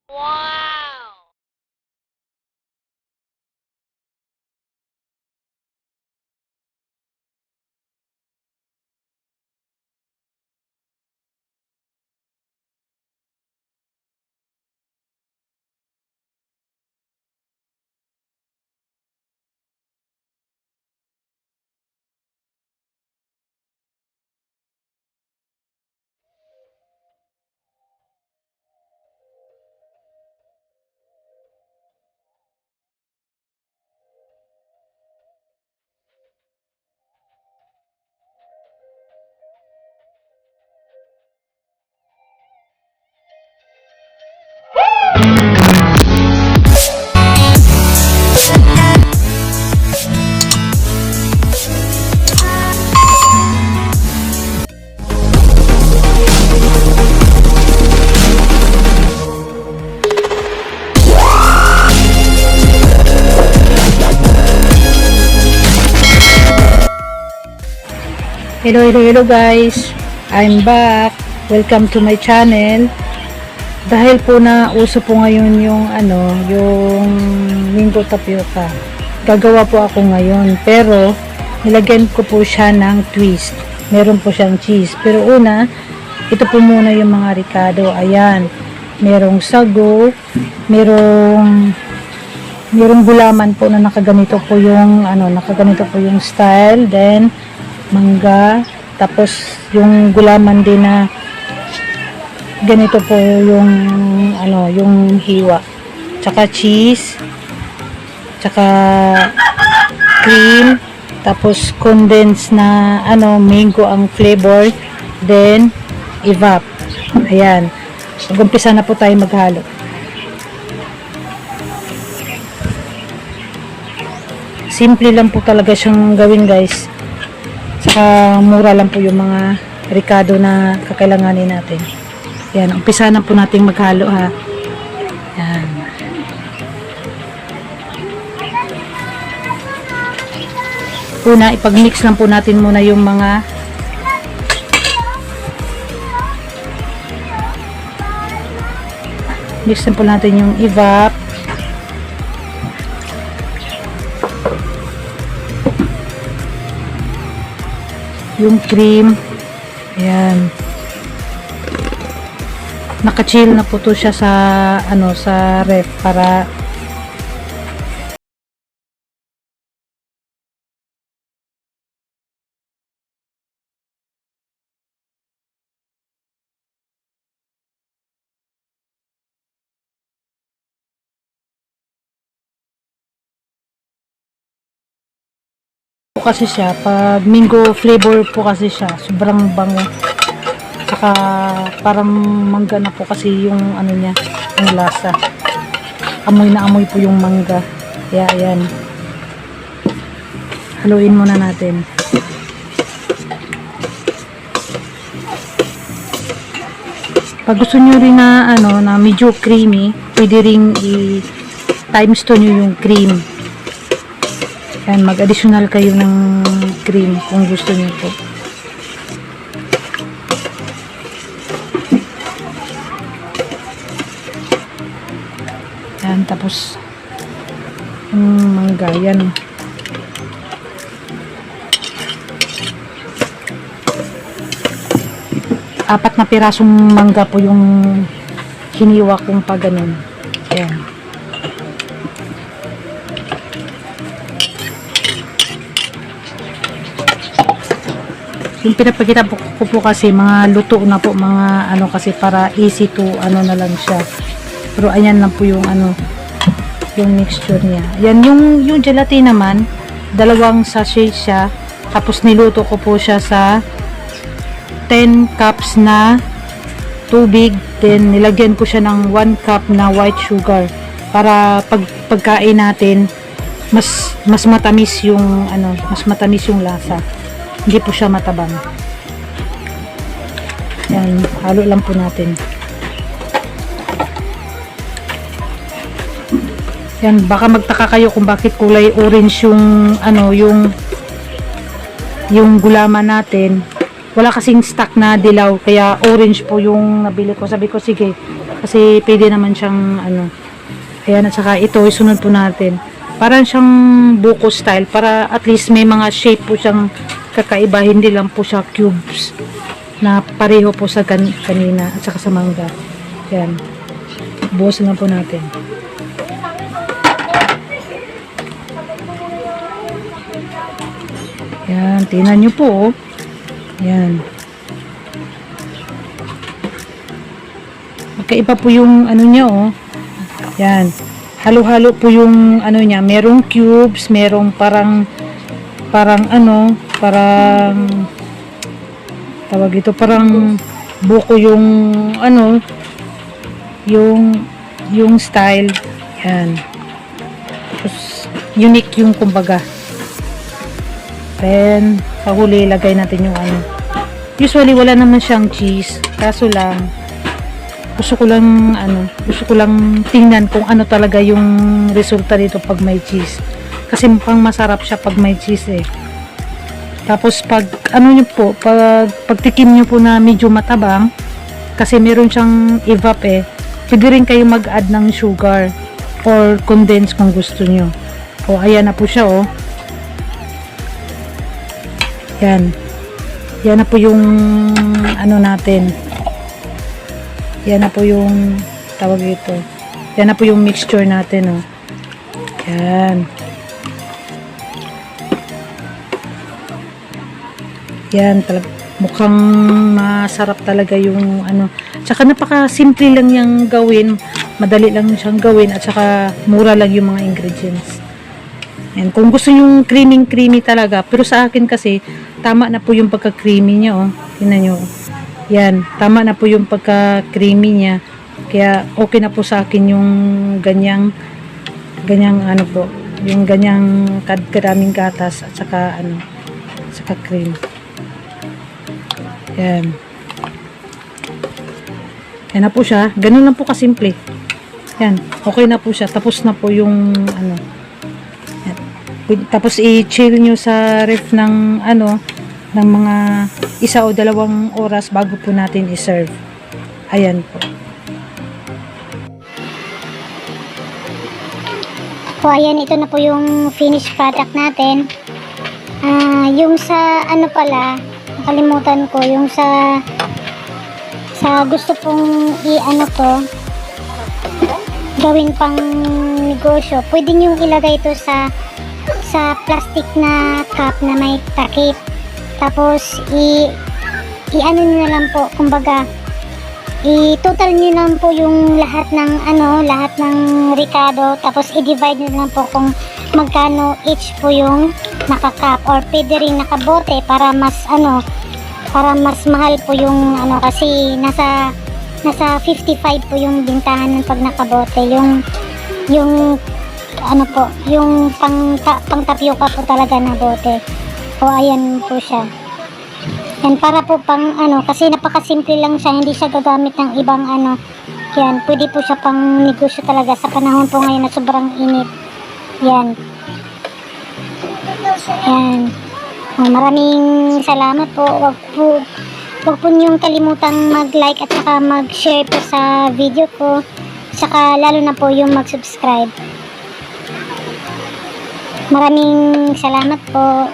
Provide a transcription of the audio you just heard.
Wow! Hello guys, I'm back. Welcome to my channel. Dahil po na uso po ngayon yung yung mango tapioca. Gagawa po ako ngayon, pero nilagyan ko po siya ng twist. Meron po siyang cheese. Pero una, ito po muna yung mga ricado. Ayan, merong sago, merong gulaman po na nakaganito po yung nakaganito po yung style. Then mangga, tapos yung gulaman din na ganito po yung yung hiwa, tsaka cheese, tsaka cream, tapos condensed na mango ang flavor, then evap. Ayan, mag-umpisa na po tayo maghalo. Simple lang po talaga siyang gawin guys. Saka mura lang po yung mga ricado na kakailanganin natin. Yan, umpisa na po natin maghalo ha. Yan. Una, ipag-mix lang po natin muna yung mga mix lang po natin yung evap, yung cream. Ayan, naka-chill na po to siya sa sa ref para kasi siya, pag mango flavor po kasi siya, sobrang bango. Saka parang mangga na po kasi yung niya, yung lasa. Amoy na amoy po yung mangga. Kaya ayan, haluin muna natin. Pag gusto nyo rin na na medyo creamy, pwede ring i-times 2 nyo yung cream. Yan, mag-additional kayo ng cream kung gusto niyo po. Yan, tapos yung mangga, yan. Apat na pirasong mangga po yung hiniwa kong pa ganun. Yan. Yung pinapakita ko po kasi mga luto na po, mga kasi para easy to na lang siya. Pero ayan lang po yung yung mixture niya. Yan, yung gelatin naman, 2 sachet siya. Tapos niluto ko po siya sa 10 cups na tubig. Then nilagyan ko siya ng 1 cup na white sugar para pagkain natin mas matamis yung mas matamis yung lasa. Hindi po siya matabang. Yan, halo lang po natin. Yan, baka magtaka kayo kung bakit kulay orange yung yung gulaman natin. Wala kasing stock na dilaw, kaya orange po yung nabili ko. Sabi ko, sige, Kasi pwede naman siyang ano. Ayan, at saka ito, isunod po natin. Parang siyang buko style, para at least may mga shape po siyang kakaiba, hindi lang po siya cubes na pareho po sa kanina at saka sa mangga. Ayan. Buhusin na po natin. Ayan, tingnan nyo po. Oh. Ayan. Magkaiba po yung ano niya, oh. Yan. Halo-halo po yung ano niya. Merong cubes, merong parang ano, parang tawag ito, parang buko yung ano, yung style. Yan. Tapos, unique yung kumbaga. Then, sa huli, lagay natin yung ano. Usually, wala naman siyang cheese. Kaso lang, gusto ko lang tingnan kung ano talaga yung resulta dito pag may cheese. Kasi mukhang masarap siya pag may cheese eh. Tapos pag ano nyo po, pag tikim nyo po na medyo matabang, kasi meron siyang evap eh, pwede rin kayo mag-add ng sugar or condense kung gusto nyo. O ayan na po siya oh. Yan. Yan na po yung ano natin. Yan na po yung tawag ito. Yan na po yung mixture natin, oh. Yan. Yan, mukhang masarap talaga yung ano. Tsaka napaka-simple lang yung gawin. Madali lang siyang gawin at saka mura lang yung mga ingredients. Yan. Kung gusto yung creamy talaga, pero sa akin kasi tama na po yung pagka-creamy niya, oh. Tingnan niyo. Yan, tama na po yung pagka-creamy niya. Kaya okay na po sa akin yung ganyang ano po, yung ganyang karaming gatas at saka ano, saka cream. Yan. Yan na po siya. Ganun lang po kasimple. Yan, okay na po siya. Tapos na po yung ano. Yan. Tapos i-chill nyo sa ref ng ano, ng mga 1 o 2 oras bago po natin i-serve. Ayan po. So, ayan, ito na po yung finished product natin. Yung sa ano pala, nakalimutan ko, yung sa gusto pong i-ano ko, gawin pang negosyo, pwede nyo ilagay ito sa plastic na cup na may takip. Tapos, i-ano nyo na lang po, kumbaga, i-total nyo lang po yung lahat ng Ricardo, tapos i-divide nyo lang po kung magkano each po yung naka-cup, or pwede rin nakabote para mas mahal po yung ano, kasi nasa 55 po yung bintahan ng pag nakabote, yung ano po, yung pang tapioca po talaga na bote. O ayan po siya. Yan, para po pang ano, kasi napakasimple lang siya, hindi siya gagamit ng ibang ano. Yan, pwede po siya pang negosyo talaga sa panahon po ngayon na sobrang init. Yan. Yan. Maraming salamat po. Wag po niyong kalimutang mag-like at saka mag-share po sa video ko. Saka lalo na po yung mag-subscribe. Maraming salamat po.